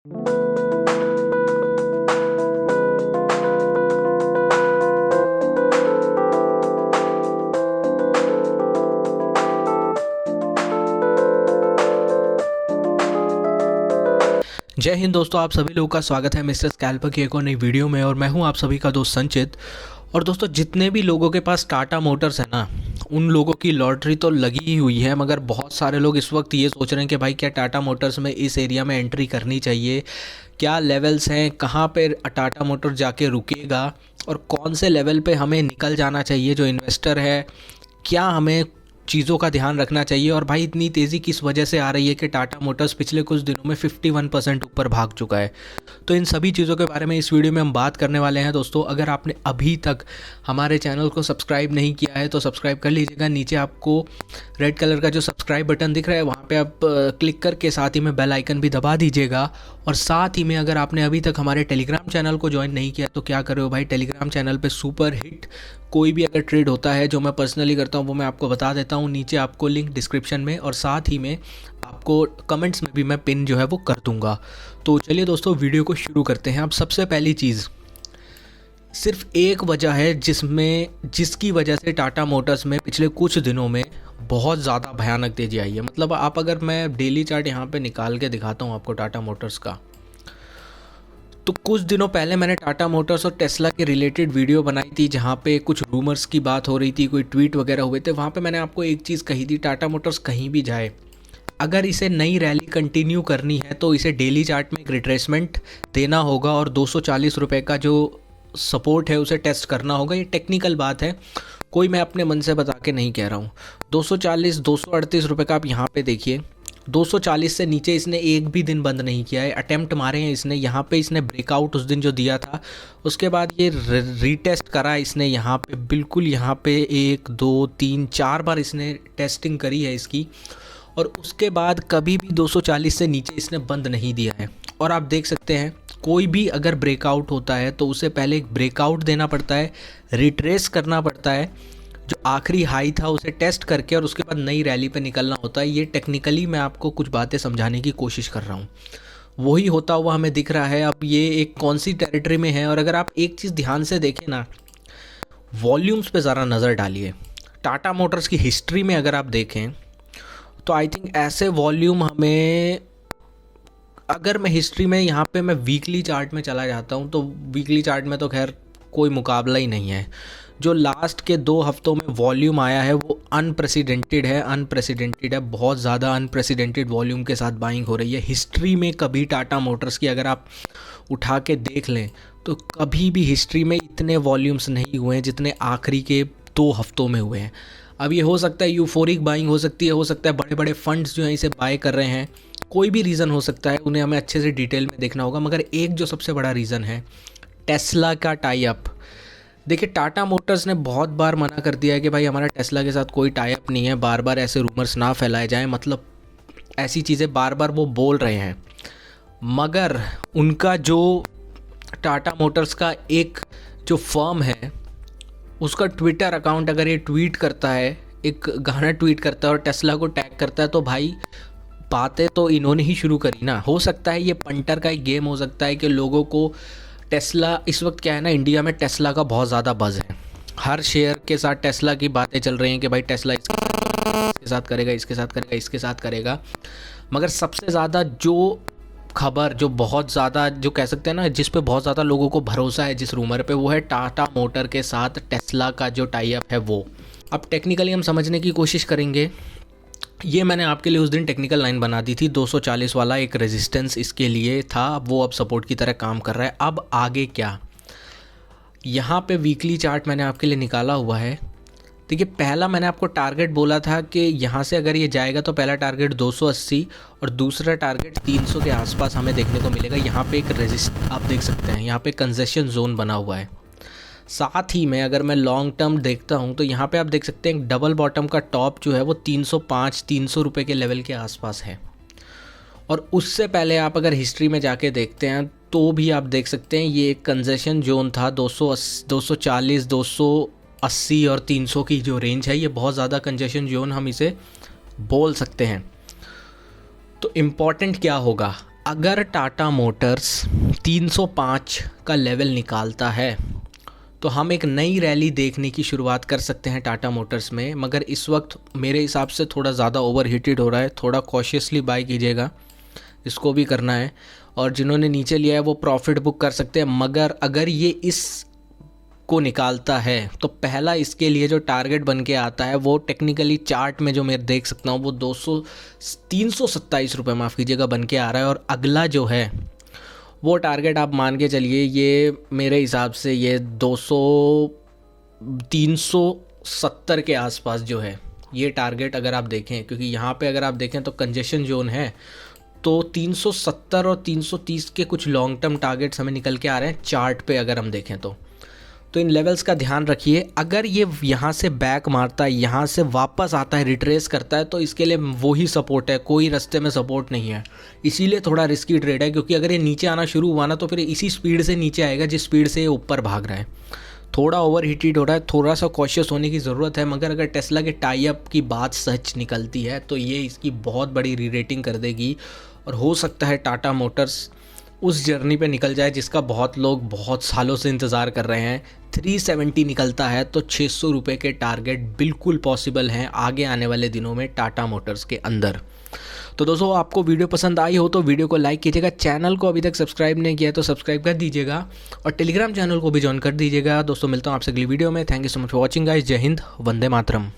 जय हिंद दोस्तों, आप सभी लोगों का स्वागत है मिस्टर स्कैल्पर की एक और नई वीडियो में। और मैं हूं आप सभी का दोस्त संचित। और दोस्तों, जितने भी लोगों के पास टाटा मोटर्स है ना, उन लोगों की लॉटरी तो लगी ही हुई है। मगर बहुत सारे लोग इस वक्त ये सोच रहे हैं कि भाई क्या टाटा मोटर्स में इस एरिया में एंट्री करनी चाहिए, क्या लेवल्स हैं, कहाँ पे टाटा मोटर जाके रुकेगा और कौन से लेवल पे हमें निकल जाना चाहिए। जो इन्वेस्टर है, क्या हमें चीज़ों का ध्यान रखना चाहिए। और भाई इतनी तेज़ी किस वजह से आ रही है कि टाटा मोटर्स पिछले कुछ दिनों में 51% ऊपर भाग चुका है। तो इन सभी चीज़ों के बारे में इस वीडियो में हम बात करने वाले हैं। दोस्तों, अगर आपने अभी तक हमारे चैनल को सब्सक्राइब नहीं किया है तो सब्सक्राइब कर लीजिएगा। नीचे आपको रेड कलर का जो सब्सक्राइब बटन दिख रहा है वहाँ पे आप क्लिक करके साथ ही में बेल आइकन भी दबा दीजिएगा। और साथ ही में अगर आपने अभी तक हमारे टेलीग्राम चैनल को ज्वाइन नहीं किया तो क्या कर रहे हो भाई, टेलीग्राम चैनल पे सुपर हिट कोई भी अगर ट्रेड होता है जो मैं पर्सनली करता हूँ वो मैं आपको बता देता हूँ। नीचे आपको लिंक डिस्क्रिप्शन में और साथ ही में आपको कमेंट्स में भी मैं पिन जो है वो कर दूँगा। तो चलिए दोस्तों, वीडियो को शुरू करते हैं। अब सबसे पहली चीज़, सिर्फ एक वजह है जिसकी वजह से टाटा मोटर्स में पिछले कुछ दिनों में बहुत ज़्यादा भयानक तेज़ी आई है। मतलब आप अगर मैं डेली चार्ट यहाँ पे निकाल के दिखाता हूँ आपको टाटा मोटर्स का, तो कुछ दिनों पहले मैंने टाटा मोटर्स और टेस्ला के रिलेटेड वीडियो बनाई थी जहाँ पे कुछ रूमर्स की बात हो रही थी, कोई ट्वीट वगैरह हुए थे। वहाँ पे मैंने आपको एक चीज़ कही थी, टाटा मोटर्स कहीं भी जाए, अगर इसे नई रैली कंटिन्यू करनी है तो इसे डेली चार्ट में एक रिट्रेसमेंट देना होगा और 240 रुपये का जो सपोर्ट है उसे टेस्ट करना होगा। ये टेक्निकल बात है, कोई मैं अपने मन से बता के नहीं कह रहा हूँ। 240 238 रुपये का आप यहाँ पे देखिए, 240 से नीचे इसने एक भी दिन बंद नहीं किया है। अटेम्प्ट मारे हैं इसने, यहाँ पे इसने ब्रेकआउट उस दिन जो दिया था उसके बाद ये रीटेस्ट करा इसने यहाँ पे, बिल्कुल यहाँ पे 1 2 3 4 बार इसने टेस्टिंग करी है इसकी। और उसके बाद कभी भी 240 से नीचे इसने बंद नहीं दिया है। और आप देख सकते हैं, कोई भी अगर ब्रेकआउट होता है तो उसे पहले एक ब्रेकआउट देना पड़ता है, रिट्रेस करना पड़ता है, जो आखिरी हाई था उसे टेस्ट करके और उसके बाद नई रैली पे निकलना होता है। ये टेक्निकली मैं आपको कुछ बातें समझाने की कोशिश कर रहा हूँ, वही होता हुआ हमें दिख रहा है। अब ये एक कौन सी टेरिटरी में है। और अगर आप एक चीज़ ध्यान से देखें ना, वॉल्यूम्स पे ज़रा नज़र डालिए। टाटा मोटर्स की हिस्ट्री में अगर आप देखें तो आई थिंक ऐसे वॉल्यूम हमें, अगर मैं हिस्ट्री में यहाँ पे मैं वीकली चार्ट में चला जाता हूँ तो वीकली चार्ट में तो खैर कोई मुकाबला ही नहीं है। जो लास्ट के 2 हफ्तों में वॉल्यूम आया है वो अनप्रेसिडेंटेड है, बहुत ज़्यादा अनप्रेसिडेंटेड वॉल्यूम के साथ बाइंग हो रही है। हिस्ट्री में कभी टाटा मोटर्स की अगर आप उठा के देख लें तो कभी भी हिस्ट्री में इतने वॉल्यूम्स नहीं हुए हैं जितने आखिरी के 2 हफ्तों में हुए हैं। अब ये हो सकता है यूफोरिक बाइंग हो सकती है, हो सकता है बड़े बड़े फंड्स जो हैं इसे बाय कर रहे हैं, कोई भी रीज़न हो सकता है, उन्हें हमें अच्छे से डिटेल में देखना होगा। मगर एक जो सबसे बड़ा रीज़न है, टेस्ला का टाई अप। देखिए, टाटा मोटर्स ने बहुत बार मना कर दिया है कि भाई हमारा टेस्ला के साथ कोई टाई अप नहीं है, बार बार ऐसे रूमर्स ना फैलाए जाएं, मतलब ऐसी चीज़ें बार बार वो बोल रहे हैं। मगर उनका जो टाटा मोटर्स का एक जो फर्म है उसका ट्विटर अकाउंट अगर ये ट्वीट करता है, एक गाना ट्वीट करता है और टेस्ला को टैग करता है, तो भाई बातें तो इन्होंने ही शुरू करी ना। हो सकता है ये पंटर का एक गेम हो सकता है कि लोगों को टेस्ला, इस वक्त क्या है ना, इंडिया में टेस्ला का बहुत ज़्यादा बज़ है, हर शेयर के साथ टेस्ला की बातें चल रही हैं कि भाई टेस्ला इसके साथ करेगा, इसके साथ करेगा, इसके साथ करेगा। मगर सबसे ज़्यादा जो खबर, जो बहुत ज़्यादा, जो कह सकते हैं ना, जिस पे बहुत ज़्यादा लोगों को भरोसा है जिस रूमर पे, वो है टाटा मोटर के साथ टेस्ला का जो टाई अप है वो। अब टेक्निकली हम समझने की कोशिश करेंगे। ये मैंने आपके लिए उस दिन टेक्निकल लाइन बना दी थी, 240 वाला एक रेजिस्टेंस इसके लिए था, वो अब सपोर्ट की तरह काम कर रहा है। अब आगे क्या, यहाँ पे वीकली चार्ट मैंने आपके लिए निकाला हुआ है। देखिए, पहला मैंने आपको टारगेट बोला था कि यहाँ से अगर ये जाएगा तो पहला टारगेट 280 और दूसरा टारगेट 300 के आसपास हमें देखने को मिलेगा। यहाँ पे एक रेजिस्ट आप देख सकते हैं, यहाँ पे कंजेशन जोन बना हुआ है। साथ ही में अगर मैं लॉन्ग टर्म देखता हूँ तो यहाँ पे आप देख सकते हैं डबल बॉटम का टॉप जो है वो 305-300 रुपये के लेवल के आसपास है। और उससे पहले आप अगर हिस्ट्री में जाके देखते हैं तो भी आप देख सकते हैं ये एक कंजेशन जोन था, 240, 280 और 300 की जो रेंज है, ये बहुत ज़्यादा कंजेशन जोन हम इसे बोल सकते हैं। तो इम्पॉर्टेंट क्या होगा, अगर टाटा मोटर्स 305 का लेवल निकालता है तो हम एक नई रैली देखने की शुरुआत कर सकते हैं टाटा मोटर्स में, मगर इस वक्त मेरे हिसाब से थोड़ा ज़्यादा ओवर हीटेड हो रहा है। थोड़ा कॉशियसली बाय कीजिएगा, इसको भी करना है। और जिन्होंने नीचे लिया है वो प्रॉफिट बुक कर सकते हैं, मगर अगर ये इस को निकालता है तो पहला इसके लिए जो टारगेट बन के आता है वो टेक्निकली चार्ट में जो मैं देख सकता हूँ वो 327 रुपये माफ़ कीजिएगा बन के आ रहा है। और अगला जो है वो टारगेट आप मान के चलिए, ये मेरे हिसाब से ये 370 के आसपास जो है ये टारगेट अगर आप देखें, क्योंकि यहाँ पे अगर आप देखें तो कंजेशन जोन है, तो 370 और 330 के कुछ लॉन्ग टर्म टारगेट्स हमें निकल के आ रहे हैं चार्ट पे अगर हम देखें तो इन लेवल्स का ध्यान रखिए। अगर ये यहाँ से बैक मारता है, यहाँ से वापस आता है, रिट्रेस करता है, तो इसके लिए वही सपोर्ट है, कोई रास्ते में सपोर्ट नहीं है। इसीलिए थोड़ा रिस्की ट्रेड है, क्योंकि अगर ये नीचे आना शुरू हुआ ना तो फिर इसी स्पीड से नीचे आएगा जिस स्पीड से ये ऊपर भाग रहा है। थोड़ा ओवर हीटेड हो रहा है, थोड़ा सा कॉशियस होने की ज़रूरत है। मगर अगर टेस्ला के टाई अप की बात सच निकलती है तो ये इसकी बहुत बड़ी री रेटिंग कर देगी, और हो सकता है टाटा मोटर्स उस जर्नी पे निकल जाए जिसका बहुत लोग बहुत सालों से इंतज़ार कर रहे हैं। 370 निकलता है तो 600 रुपये के टारगेट बिल्कुल पॉसिबल हैं आगे आने वाले दिनों में टाटा मोटर्स के अंदर। तो दोस्तों, आपको वीडियो पसंद आई हो तो वीडियो को लाइक कीजिएगा, चैनल को अभी तक सब्सक्राइब नहीं किया है तो सब्सक्राइब कर दीजिएगा, और टेलीग्राम चैनल को भी ज्वाइन कर दीजिएगा। दोस्तों, मिलता हूँ आपसे अगली वीडियो में। Thank you so much for watching guys. जय हिंद, वंदे मातरम।